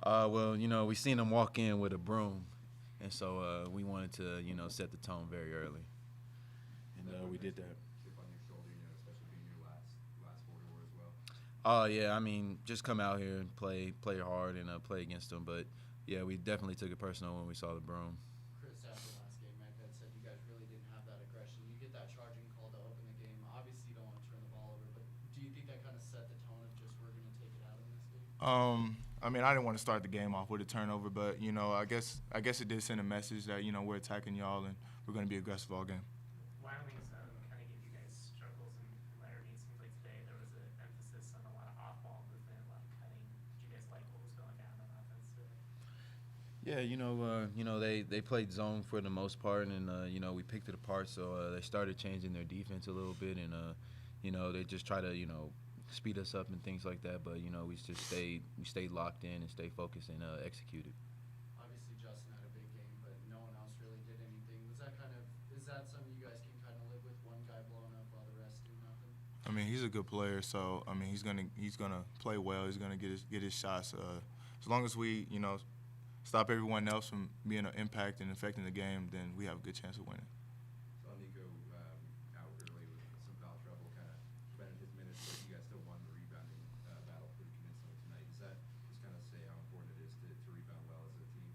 Well, we seen him walk in with a broom, and so we wanted to, set the tone very early, and we did that. Chip on your shoulder, especially being your last Border War as well. Oh yeah, I mean, just come out here and play hard and play against them. But yeah, we definitely took it personal when we saw the broom. Chris, after last game, Meghed said you guys really didn't have that aggression. You get that charging call to open the game. Obviously, you don't want to turn the ball over, but do you think that kind of set the tone of just we're going to take it out in this game? I mean, I didn't want to start the game off with a turnover, but I guess it did send a message that we're attacking y'all and we're going to be aggressive all game. Wyoming's kind of gave you guys struggles, and Laramie, it seems like today there was an emphasis on a lot of off-ball movement, a lot of cutting. Did you guys like what was going down on offense today? Yeah, they played zone for the most part, and we picked it apart. So they started changing their defense a little bit, and they just try to speed us up and things like that. But we stayed locked in and stayed focused and executed. Obviously, Justin had a big game, but no one else really did anything. Is that something you guys can kind of live with, one guy blowing up while the rest do nothing? I mean, he's a good player, so I mean, he's gonna play well. He's gonna get his shots. As long as we stop everyone else from being an impact and affecting the game, then we have a good chance of winning. Saw Nico out early with some foul trouble, kind of prevented his minutes, but you guys still won the rebounding battle pretty convincingly tonight. Does that just kind of say how important it is to rebound well as a team?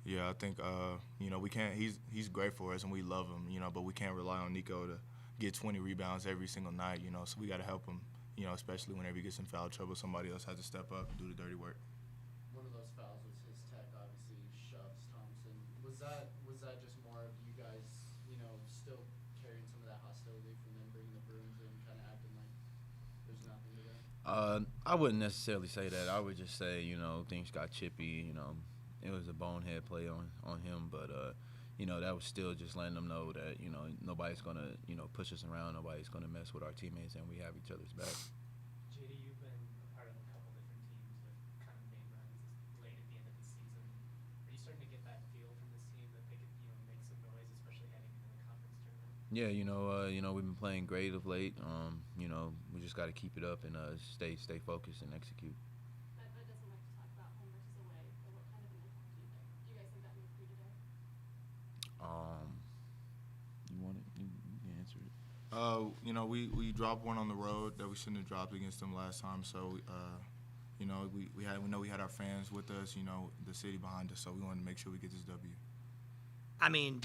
Yeah, I think we can't. He's great for us, and we love him. But we can't rely on Nico to get 20 rebounds every single night. So we got to help him. Especially whenever he gets in foul trouble, somebody else has to step up and do the dirty work. One of those fouls was his tech, obviously shoves Thompson. Was that just more of you guys, still carrying some of that hostility from them bringing the brooms and kind of acting like there's nothing to that? I wouldn't necessarily say that. I would just say things got chippy. It was a bonehead play on him, but that was still just letting them know that nobody's gonna push us around, nobody's gonna mess with our teammates, and we have each other's back. JD, you've been a part of a couple different teams with kind of made runs late at the end of the season. Are you starting to get that feel from this team that they could make some noise, especially heading into the conference tournament? Yeah, we've been playing great of late. We just got to keep it up and stay focused and execute. That doesn't like to talk about home versus away, but what kind of an impact do you think? Do you guys think that moved for you today? You want it? You can answer it. We dropped one on the road that we shouldn't have dropped against them last time. So, we know we had our fans with us. The city behind us. So we wanted to make sure we get this W. I mean,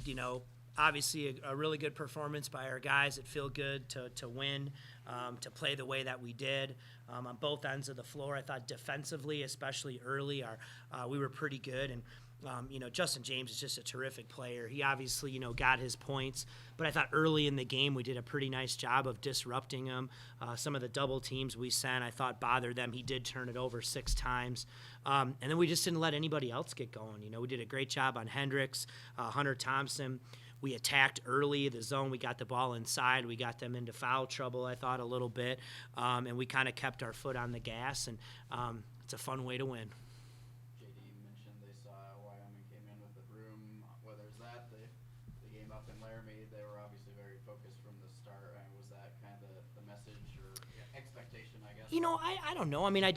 obviously a really good performance by our guys. It feel good to win, to play the way that we did on both ends of the floor. I thought defensively, especially early, we were pretty good. And Justin James is just a terrific player. He obviously, got his points, but I thought early in the game we did a pretty nice job of disrupting him. Some of the double teams we sent, I thought bothered them. He did turn it over 6 times. And then we just didn't let anybody else get going. We did a great job on Hendricks, Hunter Thompson. We attacked early the zone. We got the ball inside. We got them into foul trouble, I thought, a little bit. And we kind of kept our foot on the gas, and it's a fun way to win. JD mentioned they saw Wyoming came in with the broom. Whether it's that, the game up in Laramie, they were obviously very focused from the start. Was that kind of the message or expectation, I guess? I don't know. I mean, I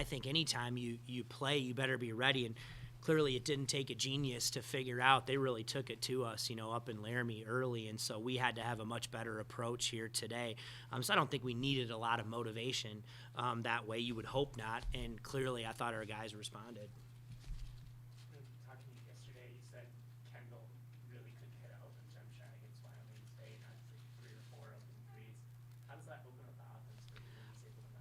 think anytime you play, you better be ready. And clearly it didn't take a genius to figure out. They really took it to us, up in Laramie early. And so we had to have a much better approach here today. So I don't think we needed a lot of motivation that way. You would hope not. And clearly I thought our guys responded. Talking to you yesterday, you said Kendall really couldn't hit an open jump shot against Wyoming State, not just like 3 or 4 open threes. How does that open up the offense for you when he's able to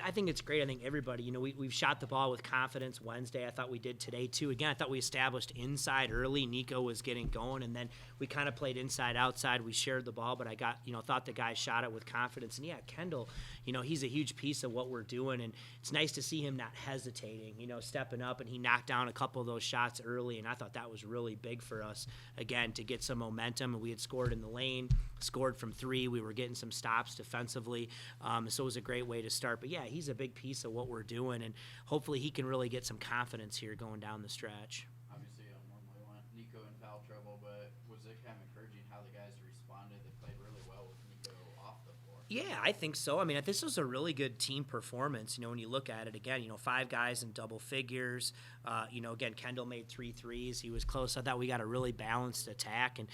I think it's great. I think everybody, we've shot the ball with confidence Wednesday. I thought we did today too. Again, I thought we established inside early. Nico was getting going, and then we kind of played inside outside. We shared the ball, but I thought the guys shot it with confidence. And yeah, Kendall, he's a huge piece of what we're doing, and it's nice to see him not hesitating, stepping up, and he knocked down a couple of those shots early, and I thought that was really big for us, again, to get some momentum. And we had scored in the lane, scored from 3. We were getting some stops defensively, so it was a great way to start. But yeah, he's a big piece of what we're doing, and hopefully he can really get some confidence here going down the stretch. Obviously, you don't normally want Nico in foul trouble, but was it kind of encouraging how the guys responded? They played really well with Nico off the floor. Yeah, I think so. I mean, this was a really good team performance. When you look at it again, 5 guys in double figures. Again, Kendall made 3 threes. He was close. I thought we got a really balanced attack, and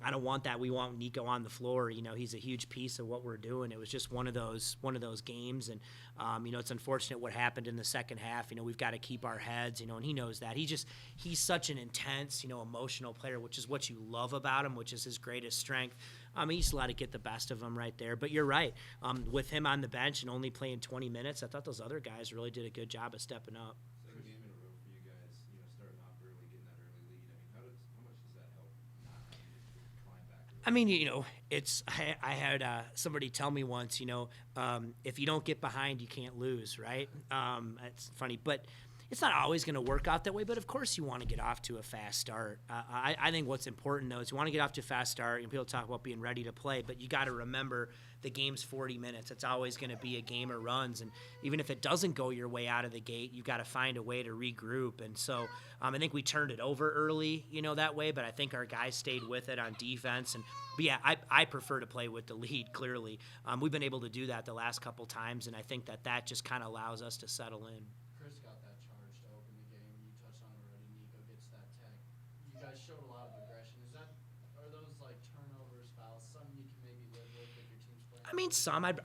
I don't want that. We want Nico on the floor. He's a huge piece of what we're doing. It was just one of those games, and it's unfortunate what happened in the second half. We've got to keep our heads. And he knows that. He's such an intense, emotional player, which is what you love about him, which is his greatest strength. He just let it get the best of him right there. But you're right. With him on the bench and only playing 20 minutes, I thought those other guys really did a good job of stepping up. Second game in a row for you guys, starting off early, getting that early lead. I mean, how much does that help not having to climb back? I mean, it's I had somebody tell me once, if you don't get behind, you can't lose, right? It's funny, but it's not always going to work out that way. But of course, you want to get off to a fast start. I think what's important though is you want to get off to a fast start. People talk about being ready to play, but you got to remember the game's 40 minutes. It's always going to be a game of runs, and even if it doesn't go your way out of the gate, you got to find a way to regroup. And so I think we turned it over early, that way. But I think our guys stayed with it on defense. But yeah, I prefer to play with the lead. Clearly, we've been able to do that the last couple times, and I think that just kind of allows us to settle in. Chris got that charge to open the game. You touched on it already. Nico gets that tech. You guys showed a lot of aggression. Are those like turnovers, fouls, something you can maybe live with if your team's playing? I mean,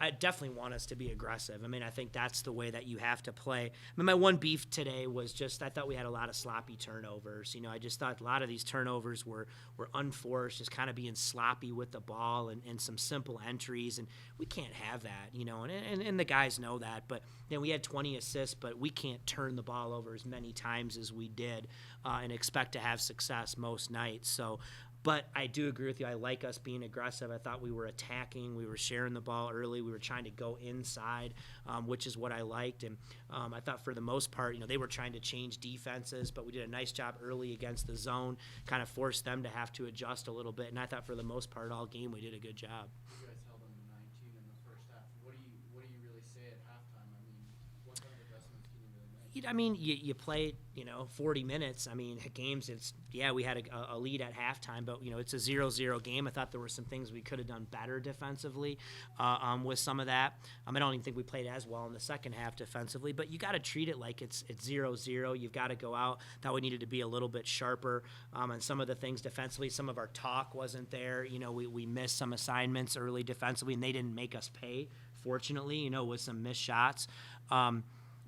I definitely want us to be aggressive. I mean, I think that's the way that you have to play. I mean, my one beef today was just I thought we had a lot of sloppy turnovers. I just thought a lot of these turnovers were unforced, just kind of being sloppy with the ball and some simple entries, and we can't have that, and the guys know that. But we had 20 assists, but we can't turn the ball over as many times as we did and expect to have success most nights. So. But I do agree with you. I like us being aggressive. I thought we were attacking. We were sharing the ball early. We were trying to go inside, which is what I liked. And I thought for the most part, they were trying to change defenses, but we did a nice job early against the zone, kind of forced them to have to adjust a little bit. And I thought for the most part, all game, we did a good job. You guys held them to 19 in the first half. What do you really say at halftime? I mean, what kind of adjustments can you really make? I mean, you play, 40 minutes. I mean, games, we had a lead at halftime, but, it's a 0-0 game. I thought there were some things we could have done better defensively with some of that. I don't even think we played as well in the second half defensively, but you got to treat it like it's 0-0. You've got to go out. Thought we needed to be a little bit sharper on some of the things defensively. Some of our talk wasn't there. We missed some assignments early defensively, and they didn't make us pay, fortunately, with some missed shots.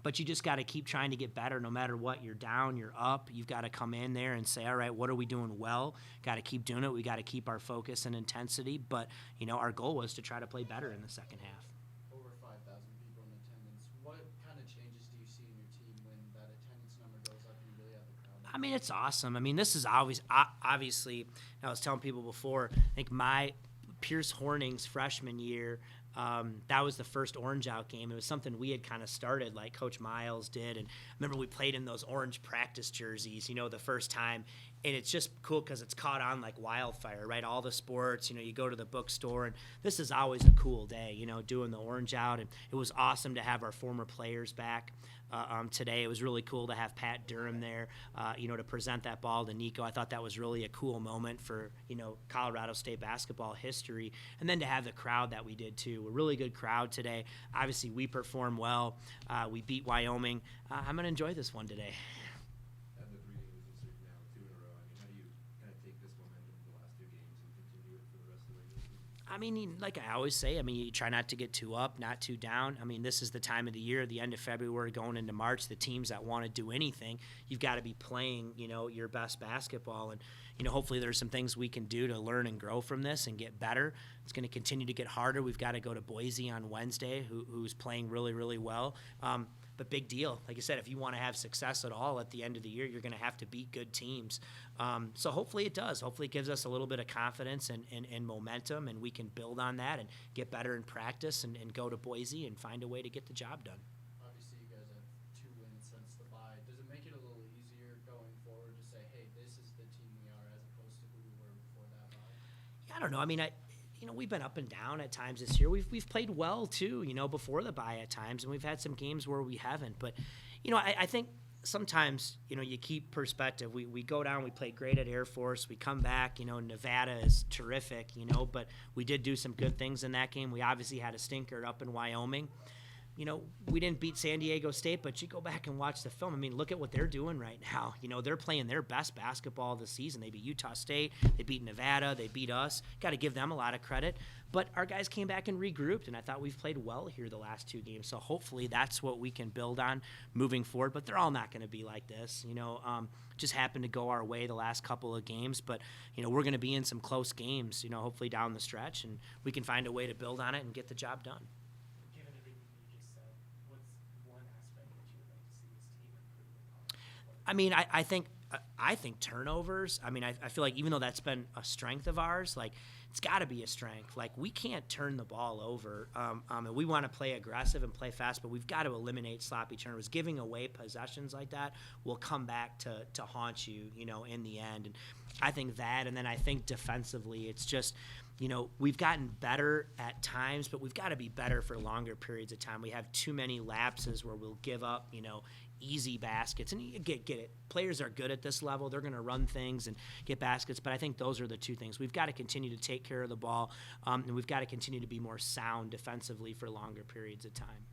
But you just got to keep trying to get better no matter what. You're down, you're up. You've got to come in there and say, all right, what are we doing well? Got to keep doing it. We got to keep our focus and intensity. But, our goal was to try to play better in the second half. Over 5,000 people in attendance. What kind of changes do you see in your team when that attendance number goes up and you really have the crowd? I mean, it's awesome. I mean, this is obviously, I was telling people before, I think my Pierce Horning's freshman year, that was the first Orange Out game. It was something we had kind of started like Coach Miles did. And I remember we played in those orange practice jerseys, the first time. And it's just cool because it's caught on like wildfire, right? All the sports, you go to the bookstore. And this is always a cool day, doing the Orange Out. And it was awesome to have our former players back today. It was really cool to have Pat Durham there, to present that ball to Nico. I thought that was really a cool moment for, Colorado State basketball history. And then to have the crowd that we did too. A really good crowd today. Obviously, we performed well. We beat Wyoming. I'm going to enjoy this one today. Having the 3 games this week now, 2 in a row, I mean, how do you kind of take this momentum from the last 2 games and continue it for the rest of the regular season? I mean, like I always say, you try not to get too up, not too down. I mean, this is the time of the year, the end of February, going into March, the teams that want to do anything, you've got to be playing, your best basketball. And, hopefully there's some things we can do to learn and grow from this and get better. It's going to continue to get harder. We've got to go to Boise on Wednesday, who's playing really, really well. But big deal. Like I said, if you want to have success at all at the end of the year, you're going to have to beat good teams. So hopefully it does. Hopefully it gives us a little bit of confidence and momentum, and we can build on that and get better in practice and go to Boise and find a way to get the job done. Obviously, you guys have 2 wins since the bye. Does it make it a little easier going forward to say, hey, this is the team we are as opposed to who we were before that bye? Yeah, I don't know. I mean, we've been up and down at times this year. We've played well too, before the bye at times, and we've had some games where we haven't. But, I think sometimes, you keep perspective. We go down, we play great at Air Force, we come back, Nevada is terrific, but we did do some good things in that game. We obviously had a stinker up in Wyoming. We didn't beat San Diego State, but you go back and watch the film. I mean, look at what they're doing right now. They're playing their best basketball of the season. They beat Utah State, they beat Nevada, they beat us. Got to give them a lot of credit. But our guys came back and regrouped, and I thought we've played well here the last 2 games. So hopefully that's what we can build on moving forward. But they're all not going to be like this. Just happened to go our way the last couple of games. But, we're going to be in some close games, hopefully down the stretch, and we can find a way to build on it and get the job done. Given everything that you just said, what's one aspect that you would like to see this team improve upon? I mean, I think turnovers. I mean, I feel like even though that's been a strength of ours, like it's got to be a strength. Like we can't turn the ball over, and we want to play aggressive and play fast, but we've got to eliminate sloppy turnovers. Giving away possessions like that will come back to haunt you, in the end. And I think that, and then I think defensively, it's just. We've gotten better at times, but we've got to be better for longer periods of time. We have too many lapses where we'll give up, easy baskets. And you get it. Players are good at this level. They're going to run things and get baskets. But I think those are the 2 things. We've got to continue to take care of the ball, and we've got to continue to be more sound defensively for longer periods of time.